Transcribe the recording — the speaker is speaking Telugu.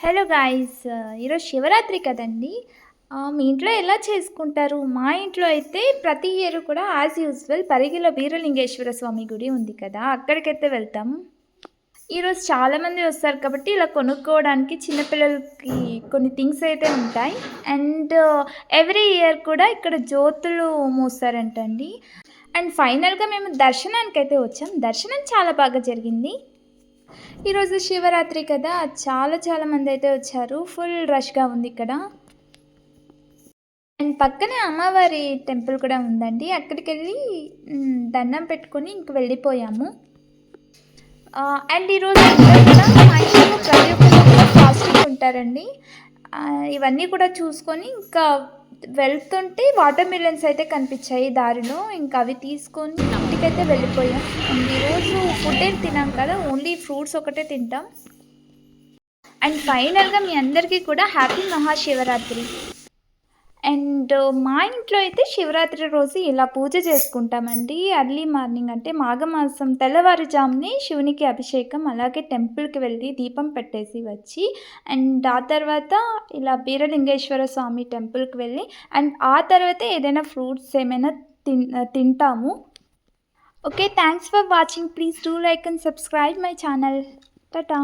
హలో గాయ్స్, ఈరోజు శివరాత్రి కదండీ! మీ ఇంట్లో ఎలా చేసుకుంటారు? మా ఇంట్లో అయితే ప్రతి ఇయర్ కూడా యాజ్ యూజువల్ పరిగిలో వీరలింగేశ్వర స్వామి గుడి ఉంది కదా! అక్కడికైతే వెళ్తాం. ఈరోజు చాలామంది వస్తారు కాబట్టి ఇలా కొనుక్కోవడానికి చిన్న పిల్లలకి కొన్ని థింగ్స్ అయితే ఉంటాయి. అండ్ ఎవ్రీ ఇయర్ కూడా ఇక్కడ జ్యోతులు మోస్తారంటండి. అండ్ ఫైనల్‌గా మేము దర్శనానికైతే వచ్చాం. దర్శనం చాలా బాగా జరిగింది. ఈరోజు శివరాత్రి కదా! చాలా మందైతే వచ్చారు. ఫుల్ రష్‌గా ఉంది ఇక్కడ. అండ్ పక్కనే అమ్మవారి టెంపుల్ కూడా ఉందండి. అక్కడికెళ్ళి దండం పెట్టుకొని ఇంక వెళ్ళిపోయాము. అండ్ ఈరోజు అందరూ కూడా మా ఇంట్లో ప్రతి ఒక్కరు కూడా ఫాస్టింగ్ ఉంటారండి. ఇవన్నీ కూడా చూసుకొని ఇంకా వెళ్తుంటే వాటర్ మిలన్స్ అయితే కనిపించాయి దారిలో. ఇంకా అవి తీసుకొని ఇంటికైతే వెళ్ళిపోయాం. అండ్ ఈరోజు ఫుడ్ ఏం తినాం కదా! ఓన్లీ ఫ్రూట్స్ ఒకటే తింటాం. అండ్ ఫైనల్‌గా మీ అందరికీ కూడా హ్యాపీ మహాశివరాత్రి. అండ్ మా ఇంట్లో అయితే శివరాత్రి రోజు ఇలా పూజ చేసుకుంటామండి. ఎర్లీ మార్నింగ్ అంటే మాఘమాసం తెల్లవారుజామునే శివునికి అభిషేకం, అలాగే టెంపుల్‌కి వెళ్ళి దీపం పెట్టేసి వచ్చి, అండ్ ఆ తర్వాత ఇలా వీరలింగేశ్వర స్వామి టెంపుల్‌కి వెళ్ళి, అండ్ ఆ తర్వాత ఏదైనా ఫ్రూట్స్ ఏమైనా తింటాము. Okay, thanks for watching. Please do like and subscribe my channel. Tata.